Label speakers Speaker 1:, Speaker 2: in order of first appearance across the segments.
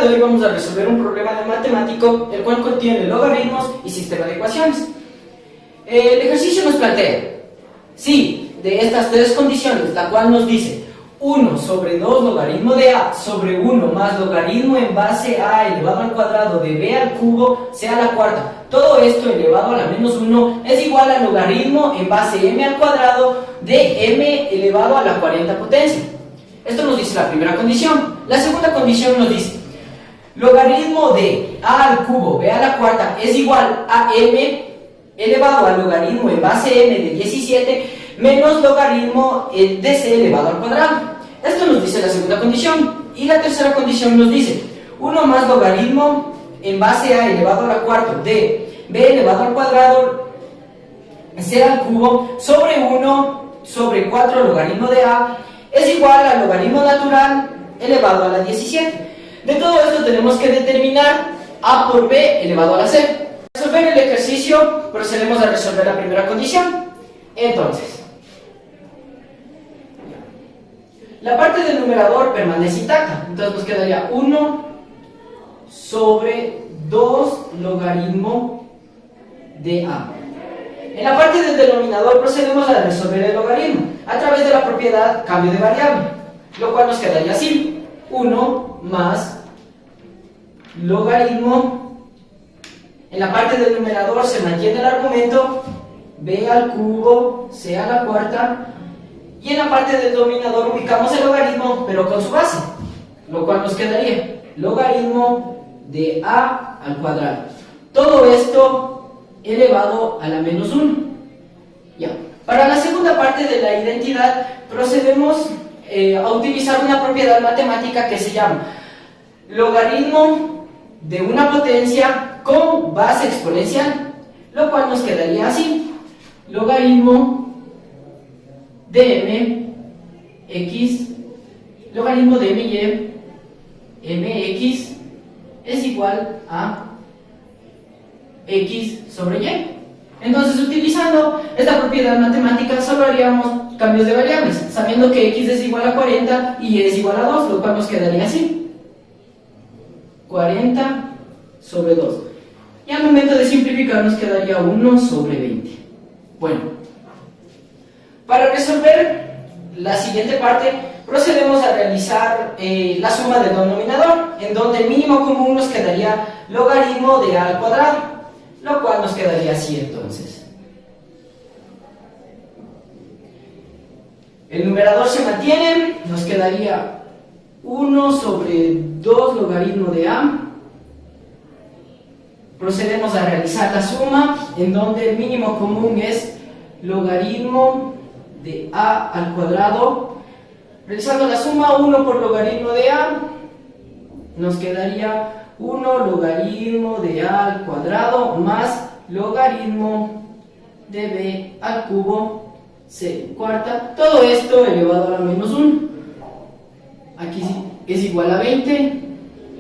Speaker 1: de hoy vamos a resolver un problema de matemático, el cual contiene logaritmos y sistema de ecuaciones. El ejercicio nos plantea, si de estas tres condiciones, la cual nos dice 1 sobre 2 logaritmo de a sobre 1 más logaritmo en base a elevado al cuadrado de b al cubo sea la cuarta, todo esto elevado a la menos 1 es igual a logaritmo en base m al cuadrado de m elevado a la 40 potencia. Esto nos dice la primera condición. La segunda condición nos dice logaritmo de a al cubo b a la cuarta es igual a m elevado al logaritmo en base m de 17 menos logaritmo de c elevado al cuadrado. Esto nos dice la segunda condición. Y la tercera condición nos dice 1 más logaritmo en base a elevado a la cuarta de b elevado al cuadrado c al cubo sobre 1 sobre 4 logaritmo de a es igual al logaritmo natural elevado a la 17. De todo esto tenemos que determinar a por b elevado a la c. Para resolver el ejercicio procedemos a resolver la primera condición. Entonces, la parte del numerador permanece intacta. Entonces nos quedaría 1 sobre 2 logaritmo de a. En la parte del denominador procedemos a resolver el logaritmo a través de la propiedad cambio de variable, lo cual nos quedaría así: 1 más logaritmo. En la parte del numerador se mantiene el argumento b al cubo c a la cuarta, y en la parte del denominador ubicamos el logaritmo pero con su base, lo cual nos quedaría logaritmo de a al cuadrado, todo esto elevado a la menos 1. Ya. Para la segunda parte de la identidad procedemos a utilizar una propiedad matemática que se llama logaritmo de una potencia con base exponencial, lo cual nos quedaría así: logaritmo de m x, logaritmo de m y mx es igual a x sobre y. Entonces, utilizando esta propiedad matemática solo haríamos cambios de variables, sabiendo que x es igual a 40 y y es igual a 2, lo cual nos quedaría así: 40 sobre 2. Y al momento de simplificar nos quedaría 1 sobre 20. Bueno, para resolver la siguiente parte procedemos a realizar la suma del denominador, en donde el mínimo común nos quedaría logaritmo de a al cuadrado, lo cual nos quedaría así. Entonces, el numerador se mantiene, nos quedaría 1 sobre 2 logaritmo de a. Procedemos a realizar la suma, en donde el mínimo común es logaritmo de a al cuadrado. Realizando la suma, 1 por logaritmo de a, nos quedaría 1 logaritmo de a al cuadrado más logaritmo de b al cubo c cuarta, todo esto elevado a la menos 1. Aquí es igual a 20.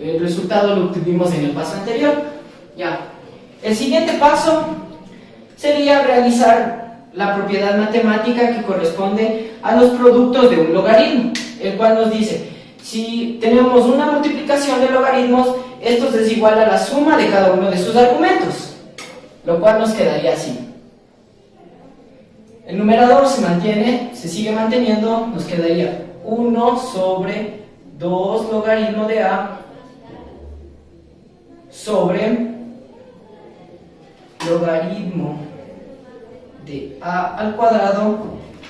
Speaker 1: El resultado lo obtuvimos en el paso anterior. Ya. El siguiente paso sería realizar la propiedad matemática que corresponde a los productos de un logaritmo, el cual nos dice: si tenemos una multiplicación de logaritmos, esto es igual a la suma de cada uno de sus argumentos, lo cual nos quedaría así. El numerador se mantiene, se sigue manteniendo, nos quedaría 1 sobre 2 logaritmo de a sobre logaritmo de a al cuadrado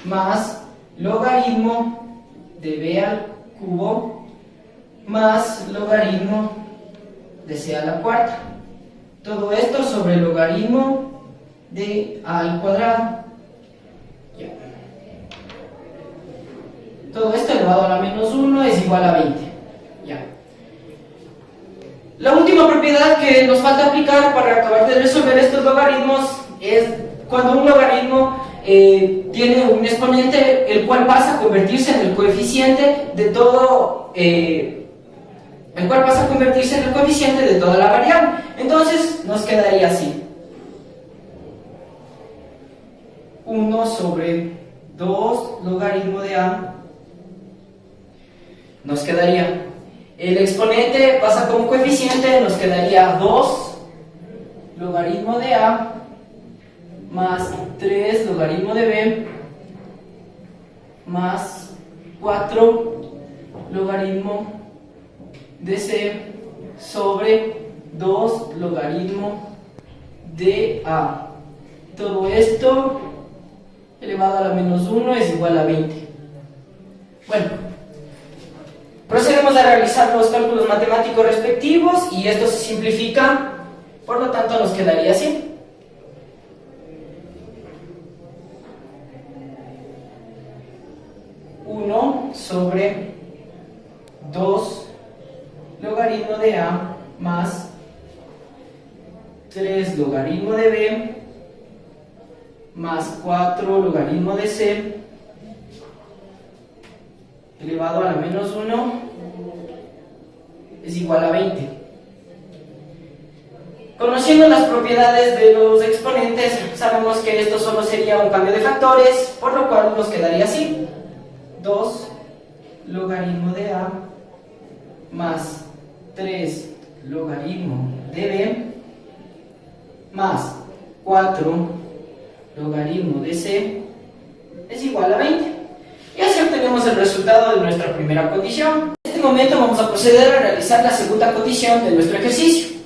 Speaker 1: más logaritmo de b al cubo más logaritmo de c a la cuarta, todo esto sobre el logaritmo de a al cuadrado. Ya. Todo esto elevado a la menos 1 es igual a 20. Ya. La última propiedad que nos falta aplicar para acabar de resolver estos logaritmos es cuando un logaritmo tiene un exponente el cual pasa a convertirse en el coeficiente de todo toda la variable. Entonces nos quedaría así: 1 sobre 2 logaritmo de a. Nos quedaría El exponente pasa como coeficiente, nos quedaría 2 logaritmo de A más 3 logaritmo de B más 4 logaritmo de C sobre 2 logaritmo de A. Todo esto elevado a la menos 1 es igual a 20. Bueno, procedemos a realizar los cálculos matemáticos respectivos y esto se simplifica, por lo tanto nos quedaría así. Sobre 2 logaritmo de A más 3 logaritmo de B más 4 logaritmo de C elevado a la menos 1 es igual a 20. Conociendo las propiedades de los exponentes, sabemos que esto solo sería un cambio de factores, por lo cual nos quedaría así: 2 logaritmo de A más 3 logaritmo de B más 4 logaritmo de C es igual a 20. Y así obtenemos el resultado de nuestra primera condición. En este momento vamos a proceder a realizar la segunda condición de nuestro ejercicio.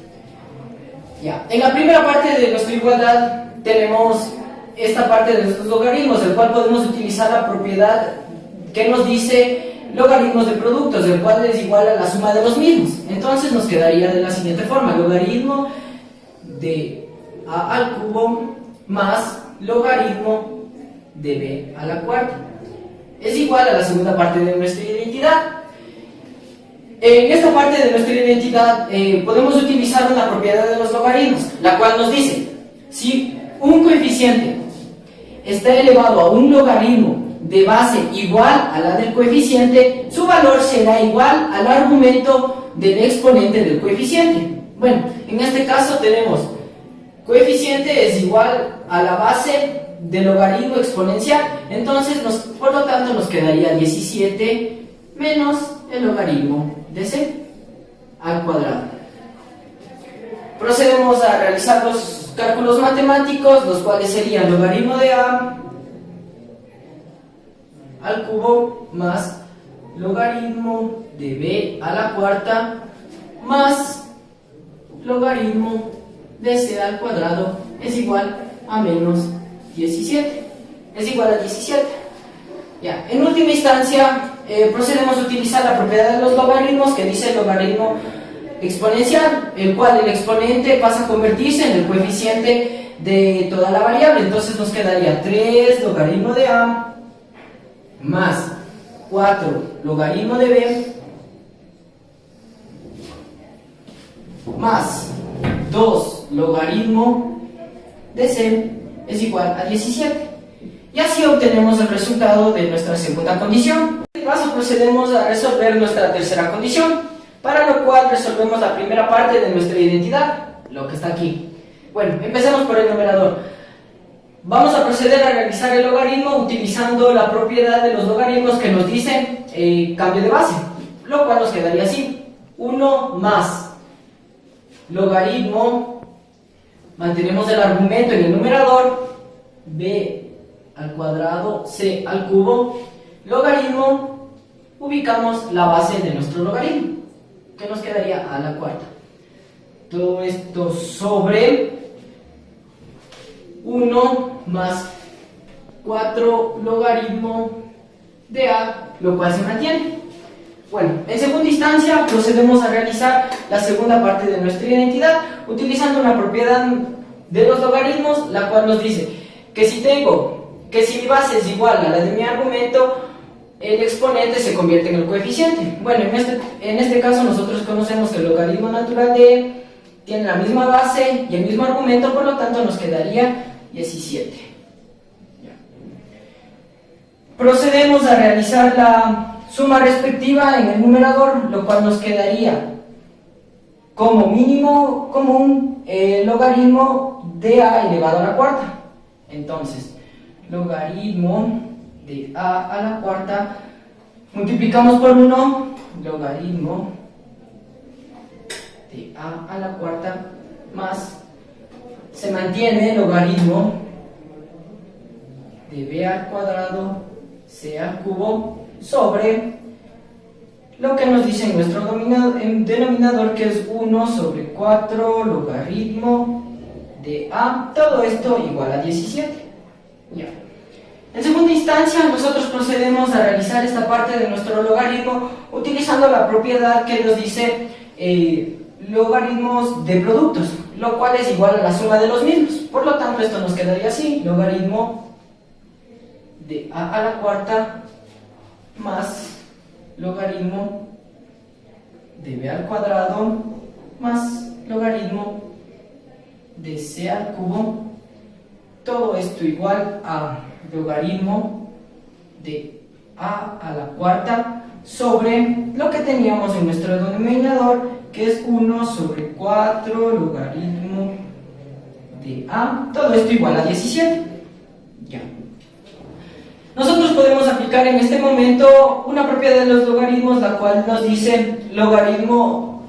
Speaker 1: Ya, en la primera parte de nuestra igualdad tenemos esta parte de nuestros logaritmos, el cual podemos utilizar la propiedad que nos dice logaritmos de productos, el cual es igual a la suma de los mismos. Entonces nos quedaría de la siguiente forma: logaritmo de A al cubo más logaritmo de B a la cuarta es igual a la segunda parte de nuestra identidad. En esta parte de nuestra identidad podemos utilizar una propiedad de los logaritmos, la cual nos dice: si un coeficiente está elevado a un logaritmo de base igual a la del coeficiente, su valor será igual al argumento del exponente del coeficiente. Bueno, en este caso tenemos coeficiente es igual a la base del logaritmo exponencial, entonces por lo tanto nos quedaría 17 menos el logaritmo de C al cuadrado. Procedemos a realizar los cálculos matemáticos, los cuales serían logaritmo de A al cubo más logaritmo de B a la cuarta más logaritmo de C al cuadrado es igual a menos 17. Es igual a 17. Ya. En última instancia, procedemos a utilizar la propiedad de los logaritmos que dice el logaritmo exponencial, el cual el exponente pasa a convertirse en el coeficiente de toda la variable. Entonces nos quedaría 3 logaritmo de A más 4 logaritmo de B más 2 logaritmo de C es igual a 17. Y así obtenemos el resultado de nuestra segunda condición. En este paso procedemos a resolver nuestra tercera condición, para lo cual resolvemos la primera parte de nuestra identidad, lo que está aquí. Bueno, empecemos por el numerador. Vamos a proceder a realizar el logaritmo utilizando la propiedad de los logaritmos que nos dicen cambio de base, lo cual nos quedaría así: 1 más logaritmo, mantenemos el argumento en el numerador, B al cuadrado, C al cubo, logaritmo, ubicamos la base de nuestro logaritmo, que nos quedaría a la cuarta. Todo esto sobre 1 más 4 logaritmo de A, lo cual se mantiene. Bueno, en segunda instancia procedemos a realizar la segunda parte de nuestra identidad utilizando una propiedad de los logaritmos, la cual nos dice que si mi base es igual a la de mi argumento, el exponente se convierte en el coeficiente. Bueno, en este caso nosotros conocemos que el logaritmo natural de E tiene la misma base y el mismo argumento, por lo tanto nos quedaría 17. Procedemos a realizar la suma respectiva en el numerador, lo cual nos quedaría como mínimo común el logaritmo de A elevado a la cuarta. Entonces, logaritmo de A a la cuarta multiplicamos por 1, logaritmo de a a la cuarta más, se mantiene el logaritmo de b al cuadrado c al cubo sobre lo que nos dice en nuestro denominador, que es 1 sobre 4 logaritmo de a, todo esto igual a 17. Ya. En segunda instancia, nosotros procedemos a realizar esta parte de nuestro logaritmo utilizando la propiedad que nos dice logaritmos de productos, lo cual es igual a la suma de los mismos. Por lo tanto, esto nos quedaría así: logaritmo de a a la cuarta más logaritmo de b al cuadrado más logaritmo de c al cubo, todo esto igual a logaritmo de a a la cuarta sobre lo que teníamos en nuestro denominador, que es 1 sobre 4 logaritmo de a, todo esto igual a 17. Ya. Nosotros podemos aplicar en este momento una propiedad de los logaritmos, la cual nos dice logaritmo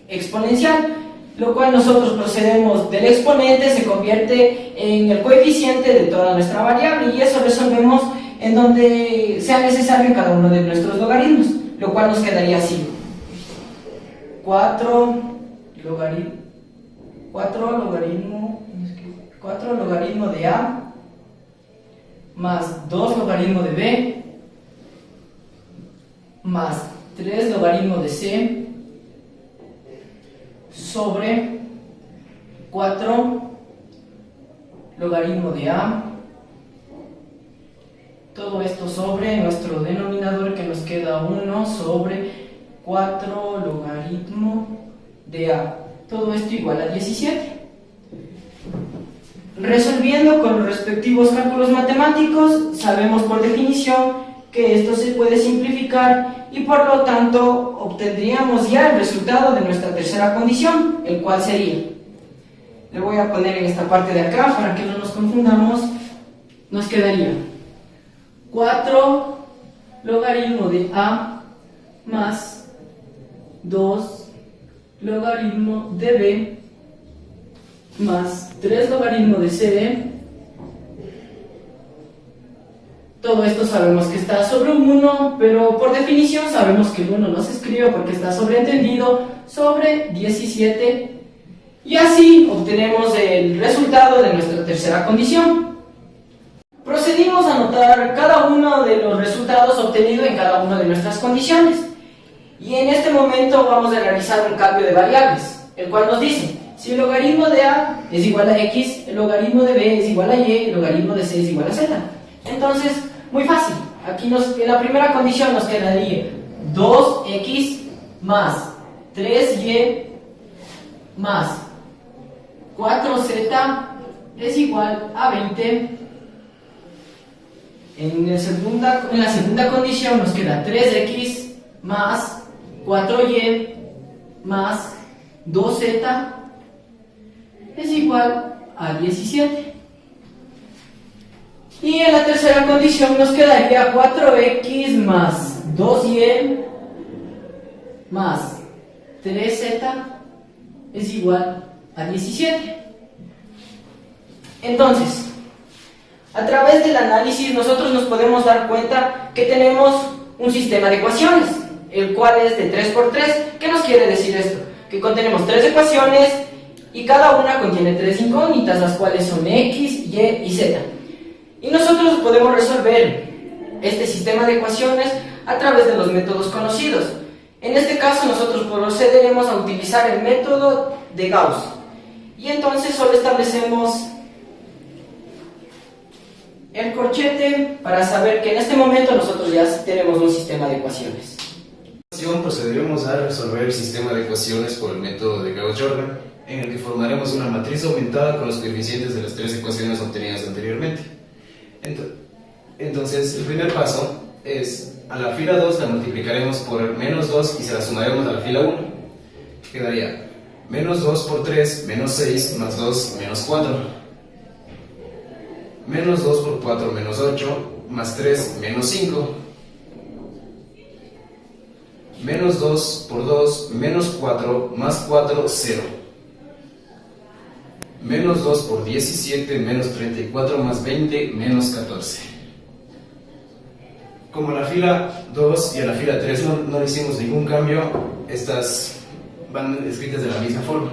Speaker 1: exponencial, lo cual nosotros procedemos del exponente, se convierte en el coeficiente de toda nuestra variable, y eso resolvemos en donde sea necesario en cada uno de nuestros logaritmos, lo cual nos quedaría así: 4 logaritmo de a más 2 logaritmo de b más 3 logaritmo de c sobre 4 logaritmo de a, todo esto sobre nuestro denominador, que nos queda 1 sobre 4 logaritmo de a, todo esto igual a 17. Resolviendo con los respectivos cálculos matemáticos, sabemos por definición que esto se puede simplificar y por lo tanto obtendríamos ya el resultado de nuestra tercera condición, el cual sería, le voy a poner en esta parte de acá para que no nos confundamos, nos quedaría 4 logaritmo de a más 2 logaritmo de b más 3 logaritmo de c. Todo esto sabemos que está sobre un 1, pero por definición sabemos que el 1 no se escribe porque está sobreentendido sobre 17, y así obtenemos el resultado de nuestra tercera condición. Procedimos a anotar cada uno de los resultados obtenidos en cada una de nuestras condiciones, y en este momento vamos a realizar un cambio de variables, el cual nos dice: si el logaritmo de a es igual a x, el logaritmo de b es igual a y, el logaritmo de c es igual a z. Entonces, muy fácil, aquí en la primera condición nos quedaría 2x más 3y más 4z es igual a 20. En la segunda condición nos queda 3x más 4y más 2z es igual a 17. Y en la tercera condición nos quedaría 4x más 2y más 3z es igual a 17. Entonces, a través del análisis nosotros nos podemos dar cuenta que tenemos un sistema de ecuaciones, el cual es de 3×3. ¿Qué nos quiere decir esto? Que contenemos 3 ecuaciones y cada una contiene 3 incógnitas, las cuales son x, y y z. Y nosotros podemos resolver este sistema de ecuaciones a través de los métodos conocidos. En este caso nosotros procederemos a utilizar el método de Gauss. Y entonces solo establecemos el corchete para saber que en este momento nosotros ya tenemos un sistema de ecuaciones.
Speaker 2: Procederemos a resolver el sistema de ecuaciones por el método de Gauss-Jordan, en el que formaremos una matriz aumentada con los coeficientes de las 3 ecuaciones obtenidas anteriormente. Entonces, el primer paso es, a la fila 2 la multiplicaremos por menos 2 y se la sumaremos a la fila 1. Quedaría menos 2 por 3, menos 6, más 2, menos 4. Menos 2 por 4, menos 8, más 3, menos 5. menos 2 por 2, menos 4, más 4, 0. Menos 2 por 17, menos 34, más 20, menos 14. Como a la fila 2 y a la fila 3 no le hicimos ningún cambio, estas van escritas de la misma forma.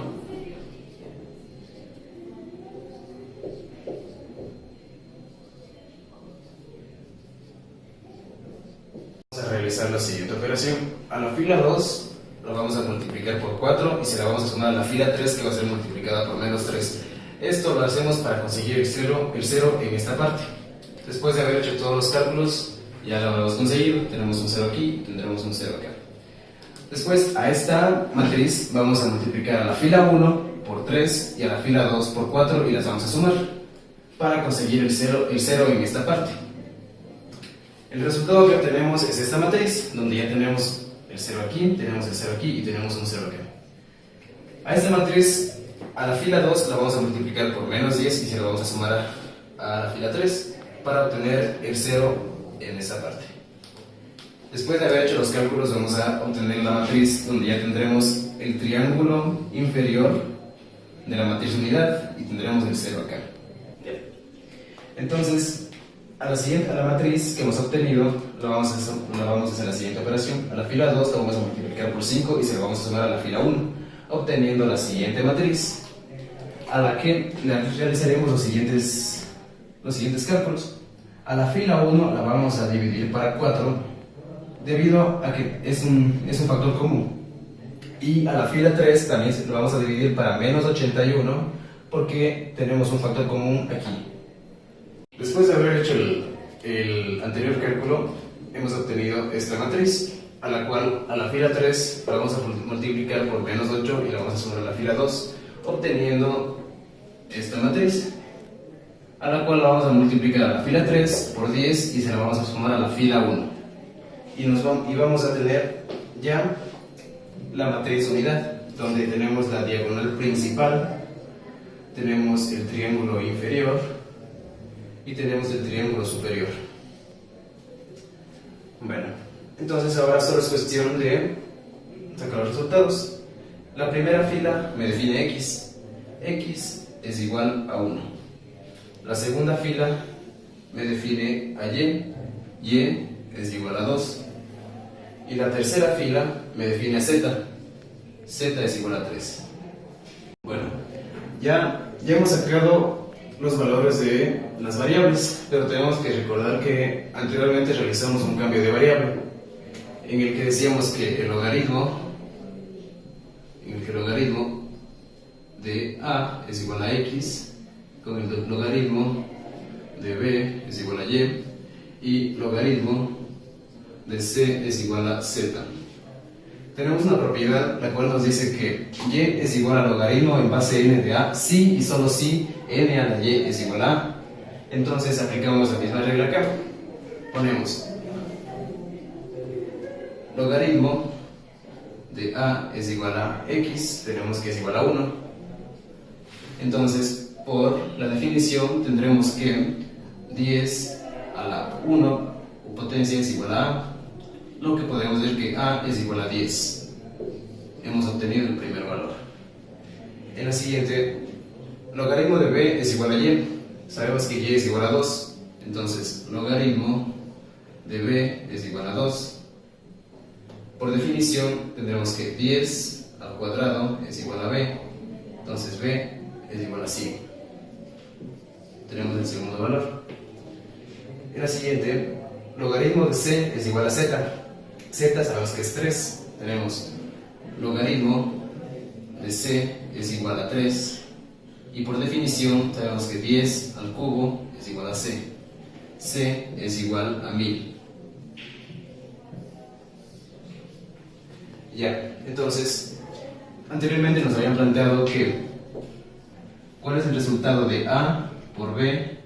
Speaker 2: Vamos a realizar la siguiente operación. A la fila 2 la vamos a multiplicar por 4 y se la vamos a sumar a la fila 3, que va a ser multiplicada por menos 3. Esto lo hacemos para conseguir el 0 en esta parte. Después de haber hecho todos los cálculos, ya lo hemos conseguido. Tenemos un 0 aquí y tendremos un 0 acá. Después a esta matriz vamos a multiplicar a la fila 1 por 3 y a la fila 2 por 4 y las vamos a sumar para conseguir el 0 en esta parte. El resultado que obtenemos es esta matriz, donde ya tenemos el 0 aquí, tenemos el 0 aquí y tenemos un 0 acá. A esta matriz, a la fila 2 la vamos a multiplicar por menos 10 y se la vamos a sumar a la fila 3 para obtener el 0 en esta parte. Después de haber hecho los cálculos, vamos a obtener la matriz donde ya tendremos el triángulo inferior de la matriz unidad y tendremos el 0 acá. Entonces, a la matriz que hemos obtenido la vamos a hacer la siguiente operación. A la fila 2 la vamos a multiplicar por 5 y se la vamos a sumar a la fila 1, obteniendo la siguiente matriz, a la que le realizaremos los siguientes cálculos. A la fila 1 la vamos a dividir para 4, debido a que es un factor común. Y a la fila 3 también lo vamos a dividir para menos 81, porque tenemos un factor común aquí. Después de haber hecho el anterior cálculo, hemos obtenido esta matriz, a la cual a la fila 3 la vamos a multiplicar por menos 8 y la vamos a sumar a la fila 2, obteniendo esta matriz, a la cual la vamos a multiplicar a la fila 3 por 10 y se la vamos a sumar a la fila 1. Y vamos a tener ya la matriz unidad, donde tenemos la diagonal principal, tenemos el triángulo inferior y tenemos el triángulo superior. Bueno, entonces ahora solo es cuestión de sacar los resultados. La primera fila me define x es igual a 1. La segunda fila me define a y es igual a 2. Y la tercera fila me define a z es igual a 3. Bueno, ya hemos sacado los valores de las variables, pero tenemos que recordar que anteriormente realizamos un cambio de variable en el que decíamos que el logaritmo de a es igual a x, con el logaritmo de b es igual a y logaritmo de c es igual a z. Tenemos una propiedad la cual nos dice que y es igual a logaritmo en base n de a si y solo si n a la y es igual a a. Entonces aplicamos la misma regla acá. Ponemos logaritmo de a es igual a x, tenemos que es igual a 1. Entonces, por la definición tendremos que 10 a la 1 potencia es igual a a, lo que podemos decir que a es igual a 10. Hemos obtenido el primer valor. En la siguiente, logaritmo de b es igual a y. Sabemos que y es igual a 2. Entonces, logaritmo de b es igual a 2. Por definición, tendremos que 10 al cuadrado es igual a b. Entonces, b es igual a 100. Tenemos el segundo valor. En la siguiente, logaritmo de c es igual a z. Z sabemos que es 3. Tenemos logaritmo de c es igual a 3. Y por definición sabemos que 10 al cubo es igual a c. C es igual a 1000. Ya, entonces, anteriormente nos habían planteado que ¿cuál es el resultado de a por b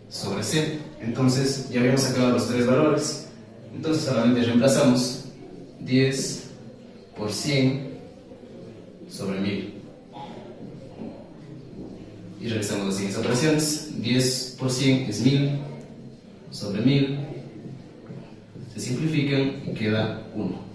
Speaker 2: sobre c? Entonces, ya habíamos sacado los tres valores. Entonces solamente reemplazamos 10 por 100 sobre 1000 y realizamos las siguientes operaciones. 10 por 100 es 1000 sobre 1000, se simplifican y queda 1.